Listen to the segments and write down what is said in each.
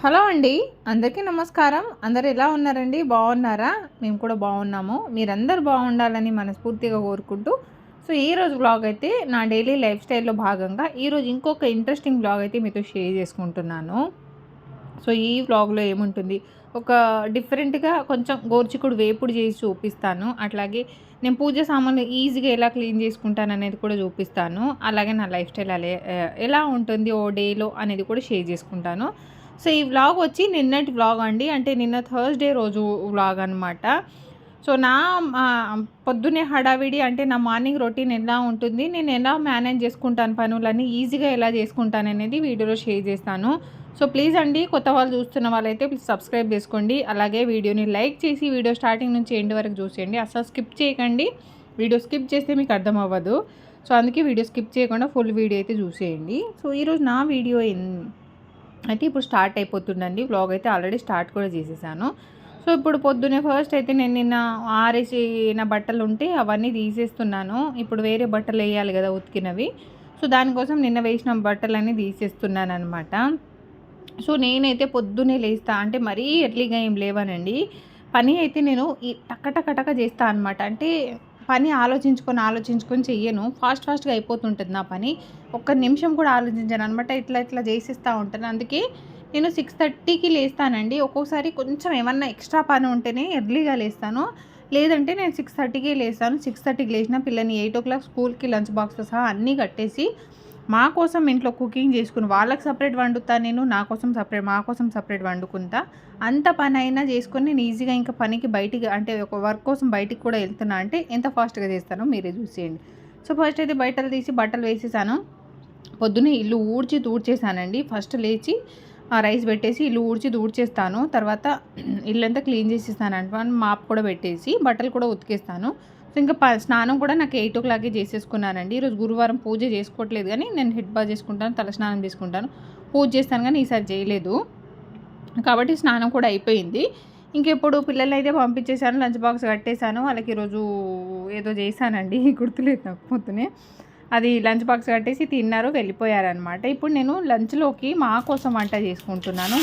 Hello అండి. అందరికీ నమస్కారం. అందరూ ఎలా ఉన్నారండి? బాగున్నారా? మేము కూడా బాగున్నాము. మీరందరూ బాగుండాలని మనస్ఫూర్తిగా కోరుకుంటూ ఈరోజు వ్లాగ్ అయితే నా డైలీ లైఫ్ స్టైల్‌లో భాగంగా ఈరోజు ఇంకొక ఇంట్రెస్టింగ్ వ్లాగ్ అయితే మీతో షేర్ చేసుకుంటున్నాను. ఈ వ్లాగ్‌లో ఏముంటుంది, ఒక డిఫరెంట్‌గా కొంచెం గోరుచిక్కుడు వేపుడు చేసి చూపిస్తాను. అట్లాగే నేను పూజ సామాన్లు ఈజీగా ఎలా క్లీన్ చేసుకుంటాననేది కూడా చూపిస్తాను. అలాగే నా లైఫ్ స్టైల్ ఎలా ఉంటుంది ఓ డేలో అనేది కూడా షేర్ చేసుకుంటాను. ఈ వ్లాగ్ వచ్చి నిన్నటి వ్లాగ్ అండి. అంటే నిన్న థర్స్‌డే రోజు వ్లాగ్ అనమాట. నా పొద్దున్నే హడావిడి అంటే నా మార్నింగ్ రొటీన్ ఎలా ఉంటుంది, నేను ఎలా మేనేజ్ చేసుకుంటాను పనులన్నీ ఈజీగా ఎలా చేసుకుంటాననేది వీడియోలో షేర్ చేస్తాను. ప్లీజ్ అండి, కొత్త వాళ్ళు చూస్తున్న వాళ్ళైతే ప్లీజ్ సబ్స్క్రైబ్ చేసుకోండి. అలాగే వీడియోని లైక్ చేసి వీడియో స్టార్టింగ్ నుంచి ఎండ్ వరకు చూసేయండి. అసలు స్కిప్ చేయకండి. వీడియో స్కిప్ చేస్తే మీకు అర్థం అవ్వదు. అందుకే వీడియో స్కిప్ చేయకుండా ఫుల్ వీడియో అయితే చూసేయండి. ఈరోజు నా వీడియో అయితే ఇప్పుడు స్టార్ట్ అయిపోతుందండి. వ్లాగ్ అయితే ఆల్రెడీ స్టార్ట్ కూడా చేసేసాను. ఇప్పుడు పొద్దున్నే ఫస్ట్ అయితే నేను నిన్న ఆరేసిన బట్టలు ఉంటే అవన్నీ తీసేస్తున్నాను. ఇప్పుడు వేరే బట్టలు వేయాలి కదా ఉతికినవి. దానికోసం నిన్న వేసిన బట్టలన్నీ తీసేస్తున్నాను అనమాట. నేనైతే పొద్దున్నే లేస్తా. అంటే మరీ ఎర్లీగా ఏం లేవనండి. పని అయితే నేను టక టక టక చేస్తా అనమాట. అంటే పని ఆలోచించుకొని చెయ్యను. ఫాస్ట్‌గా అయిపోతుంటది నా పని. ఒక్క నిమిషం కూడా ఆలోచించను అనమాట. ఇట్లా చేసేస్తా ఉంటాను. అందుకే నేను 6:30కి లేస్తానండి. ఒక్కోసారి కొంచెం ఏమన్నా ఎక్స్ట్రా పని ఉంటేనే ఎర్లీగా లేస్తాను. లేదంటే నేను 6:30కే లేస్తాను. 6:30కి లేచిన పిల్లని 8:00 స్కూల్‌కి లంచ్ బాక్స్‌తో సహా అన్నీ కట్టేసి మా కోసం ఇంట్లో కుకింగ్ చేసుకుని వాళ్ళకి సపరేట్ వండుతా నేను. మా కోసం సపరేట్ వండుకుంటా. అంత పనైనా చేసుకొని నేను ఈజీగా ఇంకా పనికి బయటికి అంటే ఒక వర్క్ కోసం బయటికి కూడా వెళ్తున్నా అంటే ఎంత ఫాస్ట్‌గా చేస్తానో మీరే చూసేయండి. ఫస్ట్ అయితే బట్టలు తీసి బట్టలు వేసేసాను. పొద్దున్నే ఇల్లు తూడ్చేసానండి. ఫస్ట్ లేచి రైస్ పెట్టేసి ఇల్లు తూడ్చేస్తాను. తర్వాత ఇల్లంతా క్లీన్ చేసేస్తాను. మాప్ కూడా పెట్టేసి బట్టలు కూడా ఉతికేస్తాను. ఇంకా స్నానం కూడా నాకు 8:00కే చేసేసుకున్నానండి. ఈరోజు గురువారం పూజ చేసుకోవట్లేదు కానీ నేను హెడ్ బాత్ చేసుకుంటాను, తలస్నానం చేసుకుంటాను, పూజ చేస్తాను కానీ ఈసారి చేయలేదు. కాబట్టి స్నానం కూడా అయిపోయింది. ఇంకెప్పుడు పిల్లలైతే పంపించేశాను, లంచ్ బాక్స్ కట్టేశాను. వాళ్ళకి ఈరోజు ఏదో చేశానండి, గుర్తులేదు నాకు పొద్దునే. అది లంచ్ బాక్స్ కట్టేసి తిన్నారు, వెళ్ళిపోయారనమాట. ఇప్పుడు నేను లంచ్లోకి మా కోసం వంట చేసుకుంటున్నాను.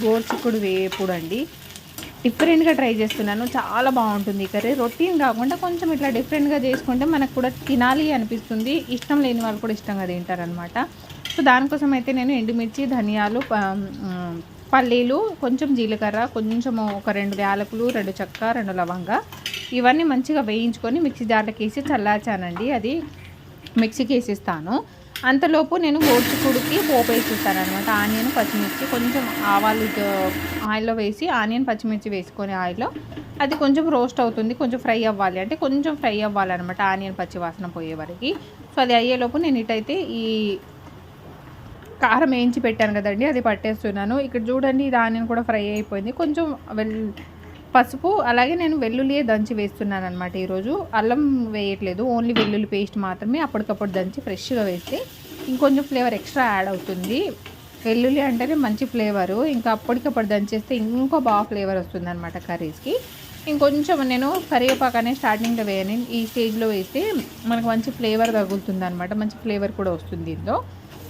గోరుచిక్కుడు వేపుడు అండి. డిఫరెంట్గా ట్రై చేస్తున్నాను. చాలా బాగుంటుంది ఈ కర్రీ. రొటీన్ కాకుండా కొంచెం ఇట్లా డిఫరెంట్గా చేసుకుంటే మనకు కూడా తినాలి అనిపిస్తుంది. ఇష్టం లేని వాళ్ళు కూడా ఇష్టంగా తింటారనమాట. దానికోసం అయితే నేను ఎండుమిర్చి, ధనియాలు, పల్లీలు, కొంచెం జీలకర్ర, కొంచెం ఒక 2 యాలకులు, 2 చెక్క, 2 లవంగా ఇవన్నీ మంచిగా వేయించుకొని మిక్సీ జార్లోకి వేసి చల్లార్చానండి. అది మిక్సీకి వేసిస్తాను. అంతలోపు నేను గోరుచిక్కుడుకి పోపు వేసిస్తానమాట. ఆనియన్, పచ్చిమిర్చి, కొంచెం ఆవాలు ఆయిల్లో వేసి ఆనియన్, పచ్చిమిర్చి వేసుకొని ఆయిల్లో అది కొంచెం రోస్ట్ అవుతుంది. కొంచెం ఫ్రై అవ్వాలి, అంటే కొంచెం ఫ్రై అవ్వాలన్నమాట ఆనియన్ పచ్చి వాసన పోయే వరకు. అది అయ్యేలోపు నేను ఇటైతే ఈ కారం వేయించి పెట్టాను కదండి, అది పట్టేస్తున్నాను. ఇక్కడ చూడండి, ఇది ఆనియన్ కూడా ఫ్రై అయిపోయింది. కొంచెం పసుపు, అలాగే నేను వెల్లుల్లియే దంచి వేస్తున్నాను అనమాట. ఈరోజు అల్లం వేయట్లేదు, ఓన్లీ వెల్లుల్లి పేస్ట్ మాత్రమే అప్పటికప్పుడు దంచి ఫ్రెష్గా వేస్తే ఇంకొంచెం ఫ్లేవర్ ఎక్స్ట్రా యాడ్ అవుతుంది. వెల్లుల్లి అంటేనే మంచి ఫ్లేవరు. ఇంకా అప్పటికప్పుడు దంచేస్తే ఇంకో బాగా ఫ్లేవర్ వస్తుంది అనమాట కర్రీస్కి. ఇంకొంచెం నేను కరివేపాకు అనే స్టార్టింగ్లో వేయను, ఈ స్టేజ్లో వేస్తే మనకు మంచి ఫ్లేవర్ తగులుతుంది అనమాట. మంచి ఫ్లేవర్ కూడా వస్తుంది దీంట్లో.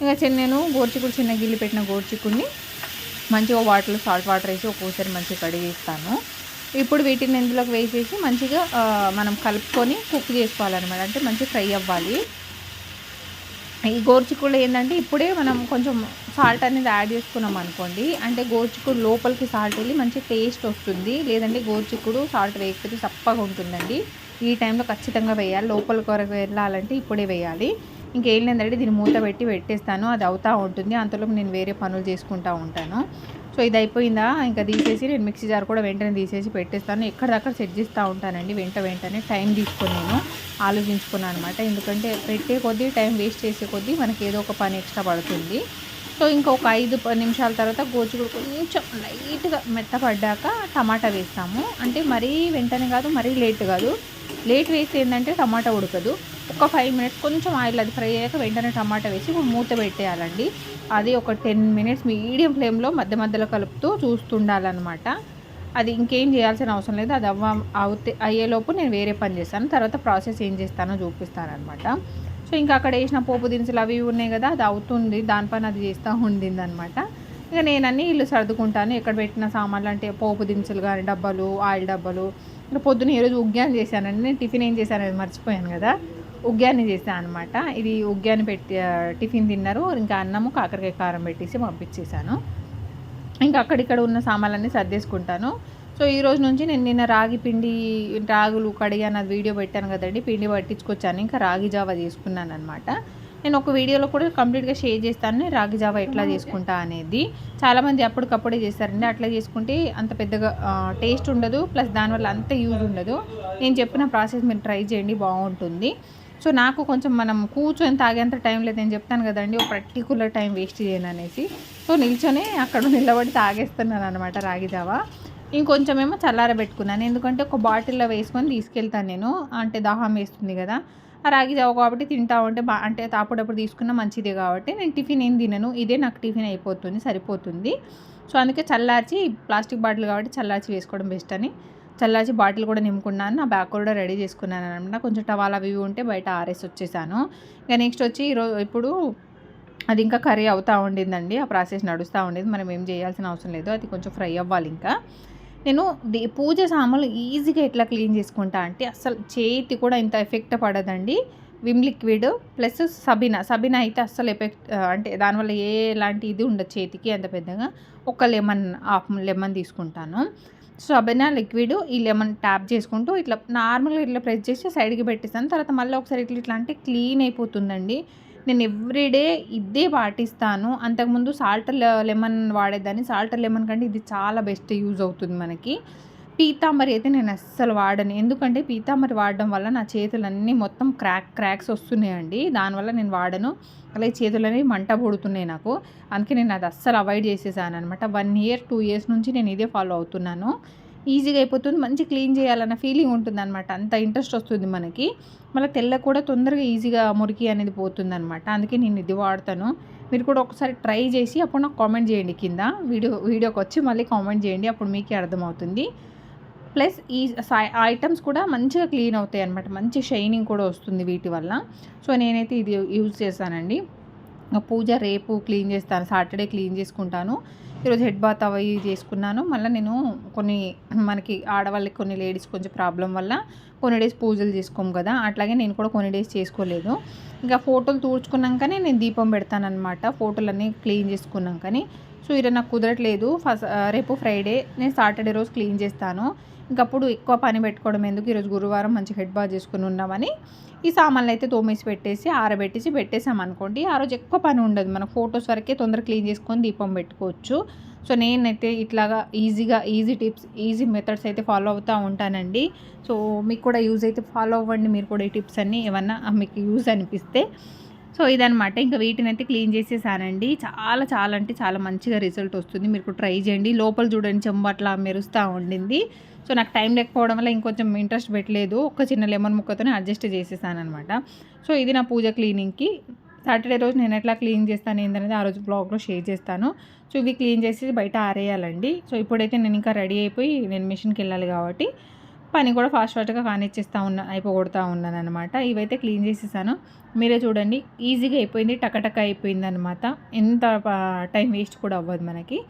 ఇంకా నేను గోరుచిక్కుడు చిన్న గిల్లి పెట్టిన గోరుచిక్కుడిని మంచిగా సాల్ట్ వాటర్ వేసి ఒక్కోసారి మంచిగా కడిగేస్తాను. ఇప్పుడు వీటిని ఇందులోకి వేసేసి మంచిగా మనం కలుపుకొని కుక్ చేసుకోవాలన్నమాట. అంటే మంచిగా ఫ్రై అవ్వాలి. ఈ గోరుచిక్కుడులో ఏంటంటే ఇప్పుడే మనం కొంచెం సాల్ట్ అనేది యాడ్ చేసుకున్నాం అనుకోండి, అంటే గోరుచిక్కుడు లోపలికి సాల్ట్ వెళ్ళి మంచి టేస్ట్ వస్తుంది. లేదంటే గోరుచిక్కుడు సాల్ట్ వేయకపోతే చప్పగా ఉంటుందండి. ఈ టైంలో ఖచ్చితంగా వేయాలి. లోపలికి వరకు వెళ్ళాలంటే ఇప్పుడే వేయాలి. ఇంకేం లేదంటే దీన్ని మూత పెట్టేస్తాను. అది అవుతూ ఉంటుంది. అంతలోపు నేను వేరే పనులు చేసుకుంటూ ఉంటాను. ఇది అయిపోయిందా, ఇంకా తీసేసి నేను మిక్సీ జార్ కూడా వెంటనే తీసేసి పెట్టేస్తాను. ఎక్కడిదక్కడ సెట్ చేస్తూ ఉంటానండి వెంటనే. టైం తీసుకొని నేను ఆలోచించుకున్నాను అనమాట. ఎందుకంటే పెట్టే కొద్దీ టైం వేస్ట్ చేసే కొద్దీ మనకి ఏదో ఒక పని ఎక్స్ట్రా పడుతుంది. ఇంకొక 5 నిమిషాల తర్వాత గోరుచిక్కుడు కొంచెం లైట్గా మెత్తపడ్డాక టమాటా వేస్తాము. అంటే మరీ వెంటనే కాదు, మరీ లేట్ కాదు. లేట్ వేస్తే ఏంటంటే టమాటా ఉడకదు. ఒక 5 మినిట్స్ కొంచెం ఆయిల్ అది ఫ్రై అయ్యాక వెంటనే టమాటా వేసి ఇప్పుడు మూత పెట్టేయాలండి. అది ఒక 10 మినిట్స్ మీడియం ఫ్లేమ్లో మధ్యలో కలుపుతూ చూస్తుండాలన్నమాట. అది ఇంకేం చేయాల్సిన అవసరం లేదు. అది అయ్యేలోపు నేను వేరే పని చేస్తాను. తర్వాత ప్రాసెస్ ఏం చేస్తానో చూపిస్తానమాట. ఇంకా అక్కడ వేసిన పోపు దినుసులు అవి ఉన్నాయి కదా, అది అవుతుంది, దానిపైన అది చేస్తూ ఉండిందనమాట. ఇక నేను అన్నీ ఇల్లు సర్దుకుంటాను. ఎక్కడ పెట్టిన సామాన్లు అంటే పోపు దినుసులు కానీ, డబ్బాలు, ఆయిల్ డబ్బాలు. ఇంకా పొద్దున్న ఈరోజు ఉగ్యాన్ని చేశానండి. నేను టిఫిన్ ఏం చేశానని మర్చిపోయాను కదా, ఉగ్యాన్ని చేశాను అనమాట. ఇది ఉగ్యాన్ని పెట్టి టిఫిన్ తిన్నారు. ఇంకా అన్నము కాకరకాయ కారం పెట్టేసి పంపించేశాను. ఇంకా అక్కడిక్కడ ఉన్న సామాన్లన్నీ సర్దేసుకుంటాను. సో ఈరోజు నుంచి నేను నిన్న రాగులు కడిగాను, అది వీడియో పెట్టాను కదండి. పిండి పట్టించుకొచ్చాను. ఇంకా రాగి జావా చేసుకున్నాను అనమాట. నేను ఒక వీడియోలో కూడా కంప్లీట్గా షేర్ చేస్తాను రాగి జావా ఎట్లా చేసుకుంటా అనేది. చాలామంది అప్పటికప్పుడే చేస్తారండి. అట్లా చేసుకుంటే అంత పెద్దగా టేస్ట్ ఉండదు, ప్లస్ దానివల్ల అంత యూజ్ ఉండదు. నేను చెప్పిన ప్రాసెస్ మీరు ట్రై చేయండి, బాగుంటుంది. సో నాకు కొంచెం మనం కూర్చొని తాగేంత టైం లేదు, నేను చెప్తాను కదండి, ఒక పర్టికులర్ టైం వేస్ట్ చేయను అనేసి. సో నిల్చొని అక్కడ నిలబడి తాగేస్తున్నాను అనమాట రాగి జావా. ఇంకొంచెం ఏమో చల్లారబెట్టుకున్నాను, ఎందుకంటే ఒక బాటిల్లో వేసుకొని తీసుకెళ్తాను నేను. అంటే దాహం వేస్తుంది కదా, ఆ రాగి జావ కాబట్టి తింటా ఉంటే అంటే అప్పుడప్పుడు తీసుకున్న మంచిదే కాబట్టి నేను టిఫిన్ ఏం తినను. ఇదే నాకు టిఫిన్ అయిపోతుంది, సరిపోతుంది. సో అందుకే చల్లార్చి, ప్లాస్టిక్ బాటిల్ కాబట్టి చల్లార్చి వేసుకోవడం బెస్ట్ అని చల్లార్చి బాటిల్ కూడా నింపుకున్నాను. నా బ్యాగ్ కూడా రెడీ చేసుకున్నాను అనమాట. కొంచెం టవాల్ అవి ఉంటే బయట ఆరేసి వచ్చేసాను. ఇక నెక్స్ట్ వచ్చి ఇప్పుడు అది ఇంకా కర్రీ అవుతూ ఉండిందండి. ఆ ప్రాసెస్ నడుస్తూ ఉండేది. మనం ఏం చేయాల్సిన అవసరం లేదు, అది కొంచెం ఫ్రై అవ్వాలి. ఇంకా నేను పూజ సామాన్లు ఈజీగా ఎట్లా క్లీన్ చేసుకుంటా అంటే, అస్సలు చేతి కూడా ఇంత ఎఫెక్ట్ పడదండి. విమ్ లిక్విడ్ ప్లస్ సబీనా అయితే అస్సలు ఎఫెక్ట్ అంటే దానివల్ల ఎలాంటి ఇది ఉండదు చేతికి అంత పెద్దగా. ఒక హాఫ్ లెమన్ తీసుకుంటాను. సబీనా లిక్విడ్, ఈ లెమన్ ట్యాప్ చేసుకుంటూ ఇట్లా నార్మల్గా ఇట్లా ప్రెస్ చేసి సైడ్కి పెట్టేస్తాను. తర్వాత మళ్ళీ ఒకసారి ఇట్లా అంటే క్లీన్ అయిపోతుందండి. నేను ఎవ్రీడే ఇదే పాటిస్తాను. అంతకుముందు లెమన్ వాడేదాన్ని. లెమన్ కంటే ఇది చాలా బెస్ట్ యూజ్ అవుతుంది మనకి. పీతాంబరి అయితే నేను అస్సలు వాడను, ఎందుకంటే పీతాంబరి వాడడం వల్ల నా చేతులన్నీ మొత్తం క్రాక్స్ వస్తున్నాయండి. దానివల్ల నేను వాడను. అలాగే చేతులనేవి మంట పుడుతున్నాయి నాకు. అందుకే నేను అది అస్సలు అవాయిడ్ చేసేసాను అనమాట. 1 year 2 years నుంచి నేను ఇదే ఫాలో అవుతున్నాను. ఈజీగా అయిపోతుంది, మంచి క్లీన్ చేయాలన్న ఫీలింగ్ ఉంటుంది అనమాట. అంత ఇంట్రెస్ట్ వస్తుంది మనకి. మళ్ళీ తెల్ల కూడా తొందరగా ఈజీగా మురికి అనేది పోతుంది అనమాట. అందుకే నేను ఇది వాడతాను. మీరు కూడా ఒకసారి ట్రై చేసి అప్పుడు నాకు కామెంట్ చేయండి కింద. వీడియోకి వచ్చి మళ్ళీ కామెంట్ చేయండి, అప్పుడు మీకే అర్థమవుతుంది. ప్లస్ ఈ ఐటమ్స్ కూడా మంచిగా క్లీన్ అవుతాయి అనమాట. మంచి షైనింగ్ కూడా వస్తుంది వీటి వల్ల. సో నేనైతే ఇది యూజ్ చేస్తానండి. పూజ రేపు క్లీన్ చేస్తాను, సాటర్డే క్లీన్ చేసుకుంటాను. ఈరోజు హెడ్ బాత్ అవి చేసుకున్నాను. మళ్ళీ నేను మనకి ఆడవాళ్ళకి కొన్ని లేడీస్ కొంచెం ప్రాబ్లం వల్ల కొన్ని డేస్ పూజలు చేసుకోము కదా, అట్లాగే నేను కూడా కొన్ని డేస్ చేసుకోలేదు. ఇంకా ఫోటోలు తుడుచుకున్నాకనే నేను దీపం పెడతానమాట, ఫోటోలన్నీ క్లీన్ చేసుకున్నాకని. సో ఈరోజు నాకు కుదరట్లేదు. రేపు ఫ్రైడే, నేను సాటర్డే రోజు క్లీన్ చేస్తాను. ఇంకప్పుడు ఎక్కువ పని పెట్టుకోవడం ఎందుకు, ఈరోజు గురువారం మంచి హెడ్ బాత్ చేసుకుని ఉన్నామని ఈ సామాన్లు అయితే తోమేసి పెట్టేసి పెట్టేసామనుకోండి, ఆ రోజు ఎక్కువ పని ఉండదు. మన ఫొటోస్ వరకే తొందరగా క్లీన్ చేసుకొని దీపం పెట్టుకోవచ్చు. సో నేనైతే ఇట్లాగా ఈజీ టిప్స్, ఈజీ మెథడ్స్ అయితే ఫాలో అవుతూ ఉంటానండి. సో మీకు కూడా యూజ్ అయితే ఫాలో అవ్వండి. మీరు కూడా ఈ టిప్స్ అన్నీ ఏమన్నా మీకు యూజ్ అనిపిస్తే. సో ఇదనమాట. ఇంకా వీటినైతే క్లీన్ చేసేసానండి. చాలా అంటే చాలా మంచిగా రిజల్ట్ వస్తుంది. మీరు ట్రై చేయండి. లోపల చూడండి చెంబు అట్లా మెరుస్తూ ఉండింది. సో నాకు టైం లేకపోవడం వల్ల ఇంకొంచెం ఇంట్రెస్ట్ పెట్టలేదు. ఒక చిన్న లెమన్ ముక్కతోనే అడ్జస్ట్ చేసేసాను అనమాట. సో ఇది నా పూజ క్లీనింగ్కి. సాటర్డే రోజు నేను ఎట్లా క్లీన్ చేస్తాను ఏంటనేది ఆ రోజు బ్లాగ్లో షేర్ చేస్తాను. సో ఇవి క్లీన్ చేసి బయట ఆరేయాలండి. సో ఇప్పుడైతే నేను ఇంకా రెడీ అయిపోయి నేను మిషన్కి వెళ్ళాలి కాబట్టి పని కూడా ఫాస్ట్గా అయిపోగొడతా ఉన్నాను అనమాట. ఇవైతే క్లీన్ చేసేసాను. మీరే చూడండి, ఈజీగా అయిపోయింది, టకటక అయిపోయింది అనమాట. ఎంత టైం వేస్ట్ కూడా అవ్వదు మనకి.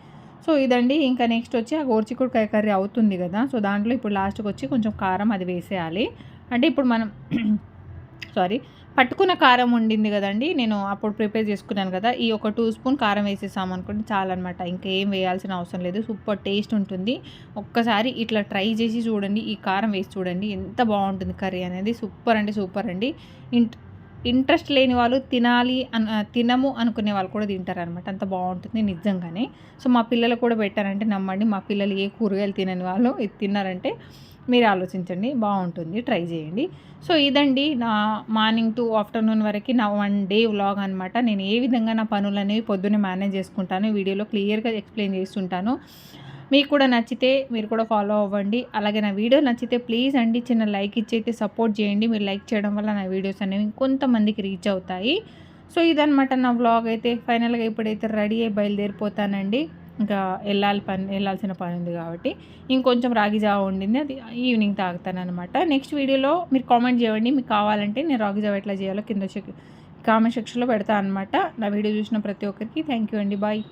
సో ఇదండి. ఇంకా నెక్స్ట్ వచ్చి ఆ గోరుచిక్కుడుకాయ కర్రీ అవుతుంది కదా, సో దాంట్లో ఇప్పుడు లాస్ట్కి వచ్చి కొంచెం కారం అది వేసేయాలి. అంటే ఇప్పుడు మనం పట్టుకున్న కారం ఉండింది కదండి, నేను అప్పుడు ప్రిపేర్ చేసుకున్నాను కదా, ఈ ఒక 2 స్పూన్ కారం వేసేసాము అనుకోండి చాలన్నమాట. ఇంకేం వేయాల్సిన అవసరం లేదు. సూపర్ టేస్ట్ ఉంటుంది. ఒక్కసారి ఇట్లా ట్రై చేసి చూడండి, ఈ కారం వేసి చూడండి, ఎంత బాగుంటుంది కర్రీ అనేది. సూపర్ అండి. ఇంట్రెస్ట్ లేని వాళ్ళు తినము అనుకునే వాళ్ళు కూడా తింటారనమాట, అంత బాగుంటుంది నిజంగానే. సో మా పిల్లలు కూడా పెట్టారంటే నమ్మండి, మా పిల్లలు ఏ కూరగాయలు తినని వాళ్ళు ఇది తిన్నారంటే మీరు ఆలోచించండి, బాగుంటుంది, ట్రై చేయండి. సో ఇదండి నా మార్నింగ్ టు ఆఫ్టర్నూన్ వరకు నా 1 day వ్లాగ్ అనమాట. నేను ఏ విధంగా నా పనులు అనేవి పొద్దున్నే మేనేజ్ చేసుకుంటాను, వీడియోలో క్లియర్గా ఎక్స్ప్లెయిన్ చేస్తుంటాను. మీకు కూడా నచ్చితే మీరు కూడా ఫాలో అవ్వండి. అలాగే నా వీడియో నచ్చితే ప్లీజ్ అండి చిన్న లైక్ ఇచ్చి అయితే సపోర్ట్ చేయండి. మీరు లైక్ చేయడం వల్ల నా వీడియోస్ అనేవి కొంతమందికి రీచ్ అవుతాయి. సో ఇదనమాట నా వ్లాగ్ అయితే. ఫైనల్గా ఇప్పుడైతే రెడీ అయ్యి బయలుదేరిపోతానండి. ఇంకా వెళ్ళాల్సిన పని ఉంది కాబట్టి ఇంకొంచెం రాగి జావ ఉండింది, అది ఈవినింగ్ తాగుతాను అనమాట. నెక్స్ట్ వీడియోలో మీరు కామెంట్ చేయండి, మీకు కావాలంటే నేను రాగి జావ ఎట్లా చేయాలో కింద కామెంట్ సెక్షన్లో పెడతాను అనమాట. నా వీడియో చూసిన ప్రతి ఒక్కరికి థ్యాంక్ యూ అండి. బాయ్.